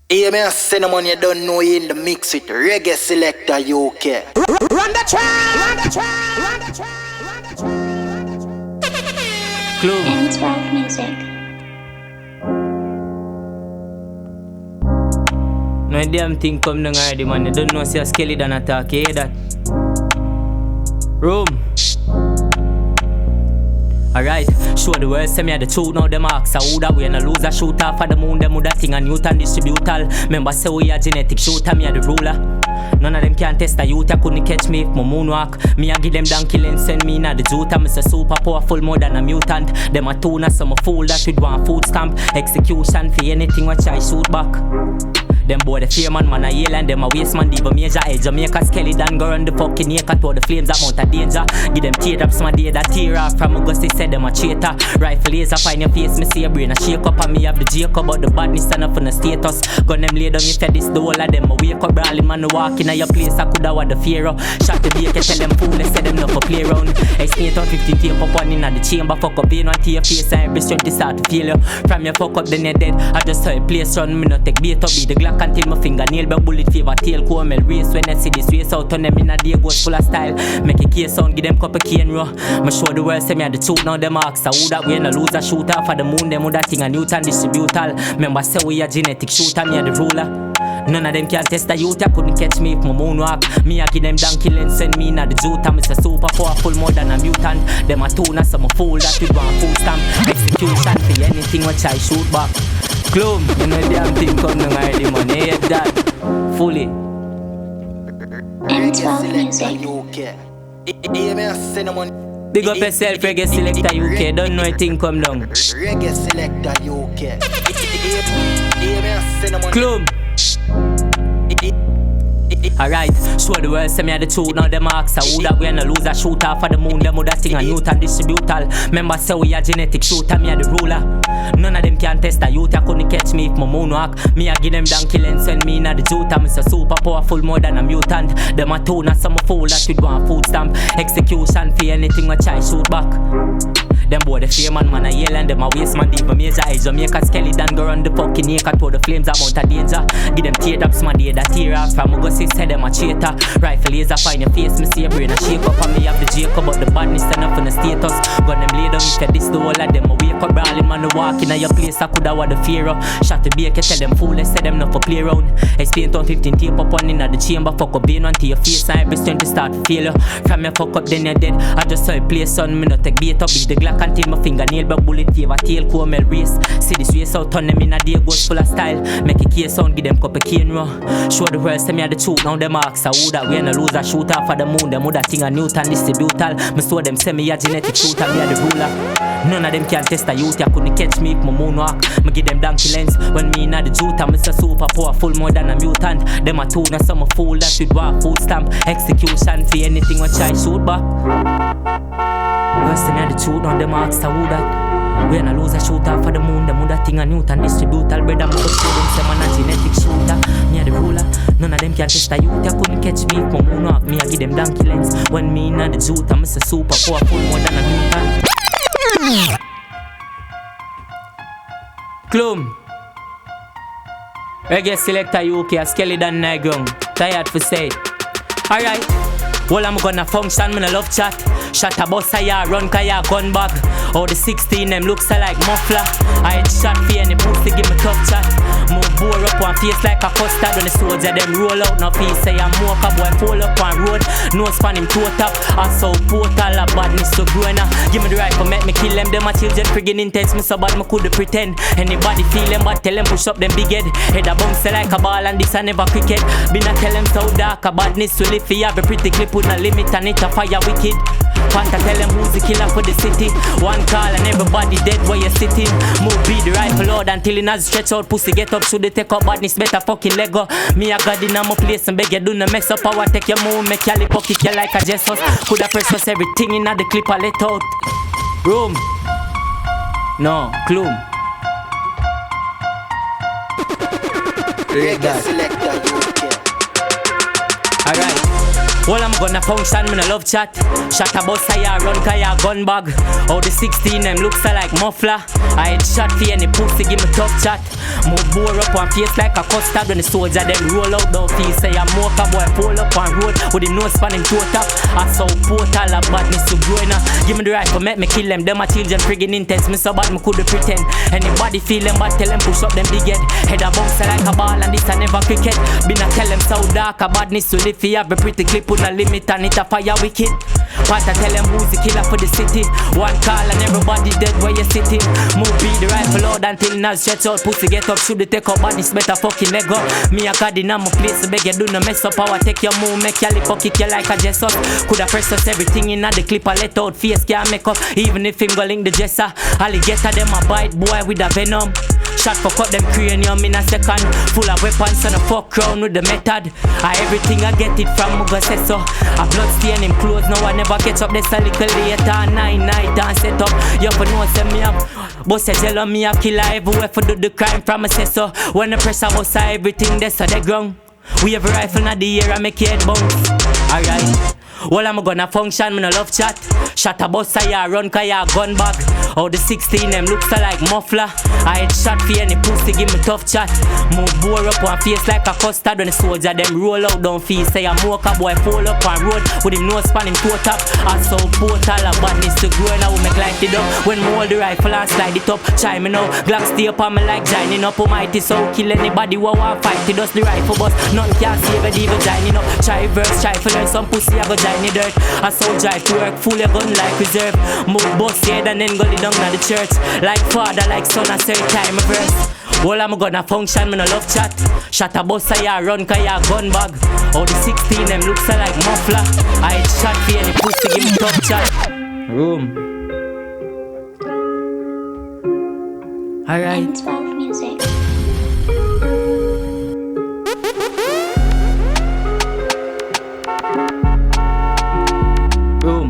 Hear me, cinnamon, you don't know you in the mix with Reggae Selector UK. Run the track, run the track, run the track, run the track. Clue. M12 Music. No damn thing come down already, man. You don't know see a skeleton attack, you hear that? Room. Alright, show the world, say me the truth, now them ask who that we and a loser shoot off of the moon, them with that thing a Newton distributal. Remember say we a genetic shooter, me a the ruler. None of them can test the youth, I couldn't catch me if my moonwalk. Me a give them donkey and send me na the juta. Me say super powerful more than a mutant. Them a tuna, some a fool that with one food stamp. Execution for anything which I shoot back. Them boy the fear man a yell and them a waste man. Diva major age Jamaica skeleton go run the fucking acre to the flames that mount a danger. Give them teardrops my day that tear off from August say them a traitor. Rifle laser find your face me see a brain a shake up and me have the Jacob but the badness stand up on the status. Gun them lay down if this the whole of them a wake up brawling man walk in a your place I coulda what the fear of. Shot the bacon tell them fool they say them not for play around. Explain on 15 tape up one in the chamber fuck up pain one to your face and every strength is start to feel you. From your fuck up then you dead. I just saw a place run me not take bait up be the Glock until my fingernail but bullet fever tail Cormel race when I see this race out on them in a day goes full of style. Make a case sound give them couple cane raw. Me show the world say me a the truth now them ask who that we and a loser shooter for the moon them with that thing a Newton distributal. Remember say we a genetic shooter me a the ruler. None of them can test the youth, I couldn't catch me if my moonwalk. Me a give them donkey and send me na the juta. Me say super powerful more than a mutant. Them a tuna, some a fool that with one food stamp. Execution for anything which I shoot back. Gloom, you know damn thing come down already man, you hear that? Fully. M12 Music. Hear me, cinnamon. Big up yourself, Reggae Selector UK, don't know a thing come down. Reggae Selector UK. Hear me, cinnamon. Gloom. Alright, show the world, say me a the truth, now them ask who that we and a loser shooter for the moon, them with that thing a Newton distributal. Remember say we a genetic shooter, me a the ruler. None of them can test the youth, I couldn't catch me if my moonwalk. Me a give them donkey and send me na the juta. Me say super powerful more than a mutant. Them a tuna, some a fool that with one food stamp. Execution for anything which I shoot back. Them boy the fear man a yell and them a waste man. Diva major age Jamaica skeleton go run the fucking acre to the flames that mount a danger. Give them teardrops my day that tear off from August say them a traitor. Rifle laser find your face me see a brain a shake up and me have the Jacob but the badness stand up on the status. Gun them lay down if this the whole of them a wake up brawling man walk in a your place I coulda what the fear of. Shot the bacon tell them fool they say them not for play around. Explain on 15 tape up one in the chamber fuck up pain one to your face and every strength to start to fail you. From your fuck up then you dead. I just saw a place son me not take bait up be the Glock until my fingernail but bullet fever tail Cormel race. See this race out on them in a day goes full of style. Make a case sound give them couple cane raw. Show the world say me a the truth now them ask who that we and a loser shooter for the moon them with that thing a Newton distributal. Me saw them say me a genetic shooter me a the ruler. None of them can test the youth, you couldn't catch me if my moonwalk. Me give them donkey lens when me na the juta. Me say super powerful more than a mutant. Them a tuna, some a fool that with one food stamp. Execution for anything which I shoot back. Worse than the truth, now them ask who that we and a loser shooter for the moon, them with that thing a Newton distributal. Brother, me go show them say man a genetic shooter. Me a the ruler. None of them can test the youth, you couldn't catch me if my moonwalk. Me a give them donkey lens when me na the juta. Me say super powerful more than a mutant. Clum Reggae Selector UK, a skeleton nagung. Tired for say. Alright. Well, I'm gonna function, me no love chat. Shot a bus a ya run kaya gun bag. All the 16 them looks like muffler. I had shot for any pussy give me tough chat. Move bore up one face like a custard. When the soldier them roll out no piece say I'm walk a boy pull up on road. No span him toe top. I saw portal a badness to grow now. Give me the rifle make me kill them. Them a children friggin' intense me so bad me coulda pretend. Anybody feel them but tell them push up them big head. Head a bounce like a ball and this a never cricket. Been a tell them so dark a badness will if you have a pretty clip with no limit and it a fire wicked. Panta tell them who's the killer for the city. One call and everybody dead where you sitting. Move beat the rifle out until it has stretch out. Pussy get up should they take up badness better fucking Lego. Me a god in my place and beg you do no mess up. Power take your move make your lip up kick you like a Jesus. Coulda press us everything in the clip I let out. Room. No, Gloom. Reggae Selector UK. Alright. Well, I'm gonna function, me no love chat. Shot a bus, I run, kaya gun bag. All the 16 them looks like muffler. I head shot for any pussy, give me tough chat. Move bore up on face like a custard. When the soldier them roll out, don't feel say I'm mocha. Boy, pull up on road with him nose span him toe top. I saw portal of badness to growing up. Give me the rifle, make me kill them. Them a children friggin' intense. Me so bad, me could pretend. Anybody feel them bad, tell them push up them big head. Head a bounce like a ball and this I never cricket. Been a tell them so dark, a badness to live for have a pretty clip. A limit and it a fire wicked. But I tell them who's the killer for the city. One call and everybody dead where you sitting. Move beat the rifle out until now stretch out. Pussy get up, should they take up bodies better fucking leg up. Me a god in my place, so beg you do no mess up. How I take your move, make your lip up, kick you like a dress up. Coulda press us everything in the clip, I let out face can't make up. Even if him go link the dresser. Alligator them a bite boy with a venom. Shot for cut them cranium in a second. Full of weapons on a fuck crown with the method. Everything I get it from Muga say so. A blood stain him clothes, now I never catch up. This a little later, 9 night and set up. You for know say me up. Boss a jello me a killer everywhere for do the crime from a say so. When the pressure was everything that's on the ground. We have a rifle in the air and make your head bounce. Alright. Well, I'm gonna function, me no love chat. Shot a bus, I run, kaya gun bag. All the 16 them looks like muffler. I head shot for any pussy, give me tough chat. Move bore up on face like a custard. When the soldier them roll out, don't feel say I'm mocha. Boy fall up on road with him nose span him toe top. I saw portal of badness to grow and I will make life it up. When me hold the rifle and slide it up, chime me now. Glock stay up on me like joining up. Almighty so kill anybody who want fight. It does the rifle bust, none can save it even joining up. Try verse, try for learn some pussy I go join the dirt. I saw drive to work, full your gun like reserve. Move bust head and then go lay down at the church. Like father, like son, I say time a verse. Well, I'm gonna function, me no love chat. Shot a bus, I run, kaya gun bag. All the 16 them looks like muffler. I head shot for any pussy, give me tough chat. Room. Alright. M12 music. Room.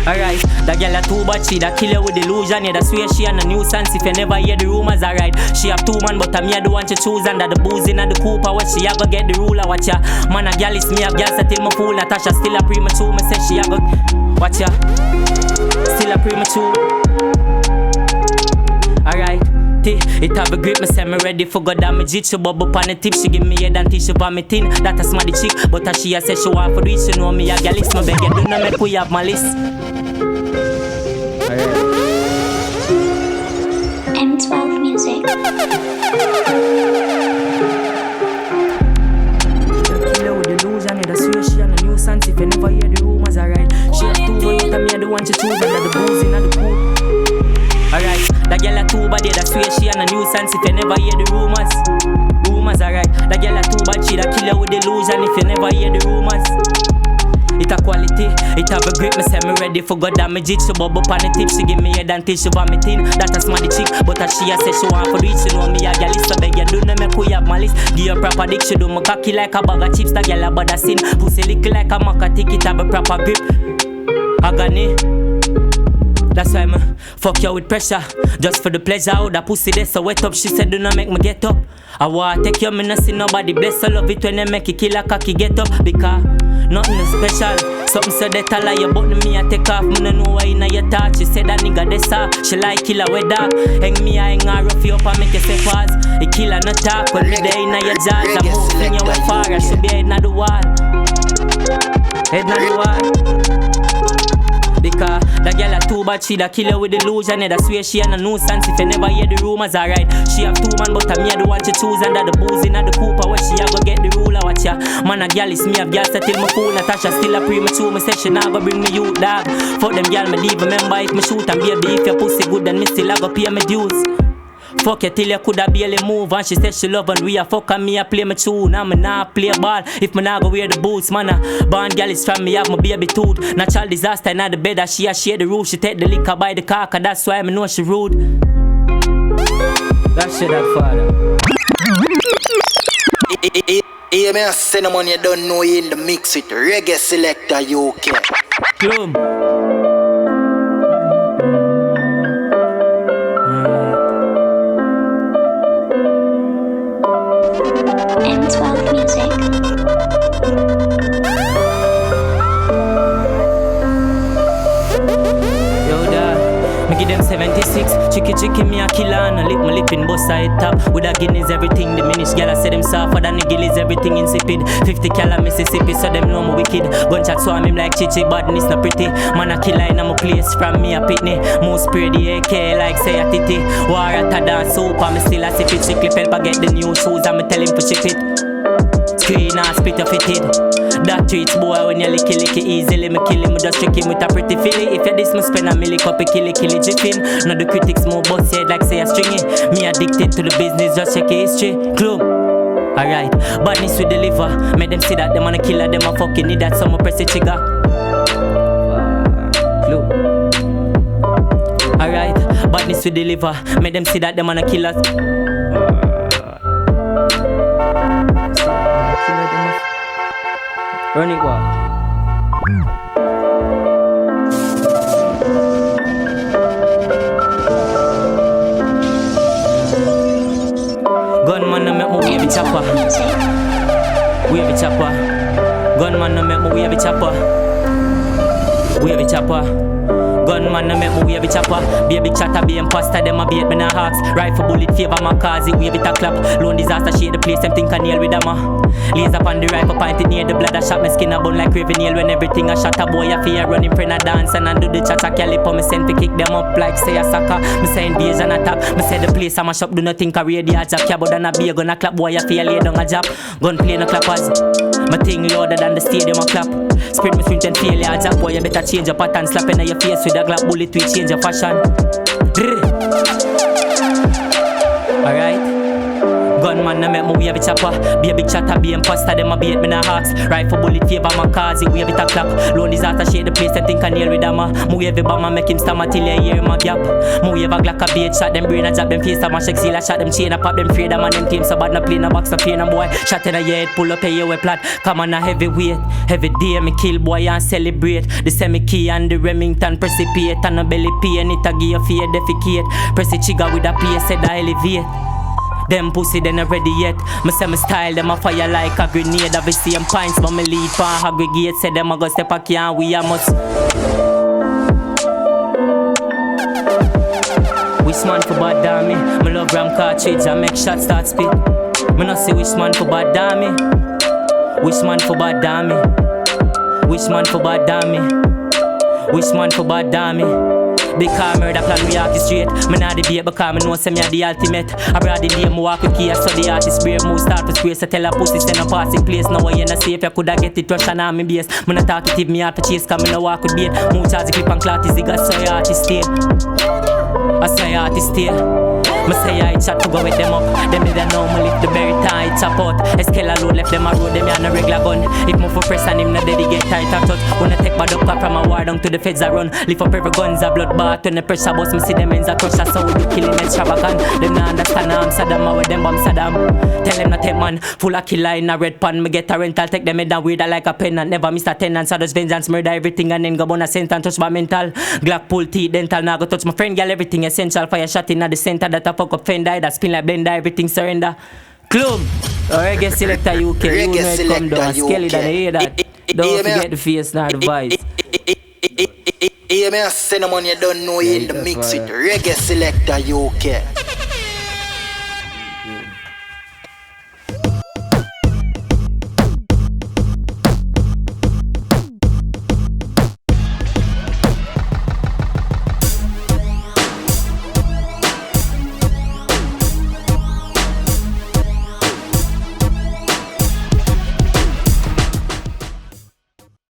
Alright, that girl a too bad, she da kill you with delusion. Yeah, that's where she and a nuisance. If you never hear the rumors, alright. She have 2 man, but I'm here the one to choose. Under the booze in the Cooper, where she a go get the ruler. Watch ya, man a girl is me a girl, so till my fool. Natasha still a premature, me say she a go. Watch ya, still a premature. Alright. It have a grip, me say me ready for God damage it. She bubble on the tip, she give me head and tissue for me thin. That a smarty chick, but as she a say she want for reach. She know me a gal is my beg you do not make we have my list. M12 music. Kill her with delusion, yeah, that's where she and a nuisance. If you never hear the rumors, alright. She have 2 boys, but me the one to choose. Under the booze in the cool. Alright, that girl a too bad, yeah, that's where she and a nuisance. If you never hear the rumors, alright. That girl a too bad, she da kill you with delusion. If you never hear the rumors, it a quality, it have a grip. Me say me ready for God damage it. She bubble on the tip, she give me head until she vomit in. That a smarty chick, but as she a say she want for reach. She know me a gal is so beg you do not make we have malice. Give her proper dick, she do my cocky like a bag of chips. That girl a bad a sin, pussy lick like a maca tick. It have a proper grip, agony. That's why me fuck you with pressure, just for the pleasure. How that pussy there so wet up, she said do not make me get up. I want take you, me no see nobody bless. I love it when they make it kill a cocky get up. Because nothing is special. Something said that I lie about me I take off. Me no know why in your thought. She said that nigga this she like killer with dog. Hang me I hang her rough you up and make you say pause. The killer no talk when me there in your jaws. I move in your way far, I should be heading at the wall. Heading at the wall. Because that girl a too bad, she da kill her with delusion. Yeah, that's where she and a nuisance. If you never hear the rumors, alright. She have 2 man, but I'm here the one to choose. Under the booze in the Cooper, where she a go get the ruler. Watch ya, man a girl is me a girl, so till my fool. Natasha still a premature, me say she nah go bring me youth dog. Fuck them girl, me leave. Remember if me shoot and baby, if your pussy good, then me still a go pay me dues. Fuck you till you coulda barely move. And she said she love and we a fuck and me a play my tune. And me nah play ball if me nah go wear the boots. Man a band girl is from me have my baby tooth. Natural disaster in the bed that she a share the roof. She take the liquor by the car, cause that's why me know she rude. That shit that father. Yeah, me a send money you don't know you in the mix with Reggae Selector UK. Plum. M12 them 76. Chicky, me a killer and I lick my lip in bust side top. With a Guinness everything diminished. Girl I say them softer than the gillies, everything insipid. 50 cal Mississippi, so them know me wicked. Gunshot swam him like Chichi, badness not pretty. Man a killer in my place, from me a pitney. Most spray the AK like say a titty. War at a dance soup, and me still a sip it. Strictly help I get the new shoes and me tell him to ship it. Screen and spit of fitted. That treats boy when you licky easily. Me kill him, just trick him with a pretty filly. If you this me spend a milli cup, kill jiffin. Now the critics more boss head like say a stringy. Me addicted to the business, just check your history. Clue. Alright, badness we deliver. Make them see that them wanna killer, them a fucking need that. Some press the trigger. Clue. Alright, badness we deliver. Make them see that them wanna kill us. Run it what? Gunman no make me wave chopper. Wave chopper. Gunman no make me wave chopper. Wave chopper. Gunman no make me wave chopper. Baby chatter be imposter, them a bait me na hawks. Rifle bullet favor my cause, it wave it a clap. Lone disaster shake the place, them think I nail with them laser upon the rifle pointed near the blood a shot. My skin a bone like Raven nail when everything a shot. A boy a fear running friend a dance and I do the cha-cha. Calipo me send to kick them up like say a soccer. Me say invasion attack. Me say the place a mash up, do not think a radio job. Cabo than a beer gonna clap, boy a fear lay down a job. Gunplay no clappers. My thing louder than the stadium a clap. Spread me swing and fail ya jack. Boy you better change your pattern. Slap in your face with a Glock bullet we change your fashion. Alright. Gunman no make me wave it chopper. Be a big chatter, be imposter, them a bait me na hawks. Rifle bullet favor my cause, it wave it a clap. Lone disaster shake the place, them think I nail with them. Me wave a bomber, make him stammer till you hear my gap. Me wave a Glock a bait shot, them brain a jab, them face a mash, seal a shot, them chain a pop, them afraid a man, them team so bad, no play no box of pain, and boy. Shot in a head, pull up a year we plat. Come on a heavy weight, heavy day, me kill boy and celebrate. The semi-key and the Remington precipitate. And a belly pain, it a give you fear, defecate. Press the trigger with a PS, said I elevate. Them pussy they not ready yet. Me say me style them a fire like a grenade. Of the same pints but me lead pan aggregate. Say them a go step a can we a must. Which man for bad damn me? Me love ram cartridge and make shots start spit. Me not say which man for bad damn me. Which man for bad damn me? Which man for bad damn me? Which man for bad damn me? Big car murder plan we walk straight. Me nah debate because me know say me a the ultimate. I brought the day me walk with key so the artist brave move start for space. I tell a pussy send a passing place. Now you not safe, you coulda get it rush and on me base. Me not talkative, me hard to chase cause me no walk with bait. Move charge the clip and clot is the gas so your artist stay. I say your artist stay. Me say I chat to go with them up. Them didn't know me lift the berry tie chop out. Escala load left them a road, them a regular gun. If me for press and him not dead, he get tight and touch. Wanna take bad up from a war down to the feds a run. Lift up every guns a blood bath when the pressure bust. Me see them ends a crush a sound. We killing extravagant. Them not understand I'm Saddam, I with them bomb Saddam. Tell them not take man, full of killer in a red pan. Me get a rental, take them head down weird like a pen and never miss a tenant. So just vengeance, murder everything and then go on a sentence. Touch my mental, Glock pull teeth, dental. Now go touch my friend, girl, everything essential. Fire shot in at the center that a fuck up fender. That spin like blender, everything surrender. Clum, reggae selector UK. You know it come down. Skelly that hear that. Don't forget the face nor the voice. Yeah, me a send them on you don't know you in the mix with Reggae Selector UK.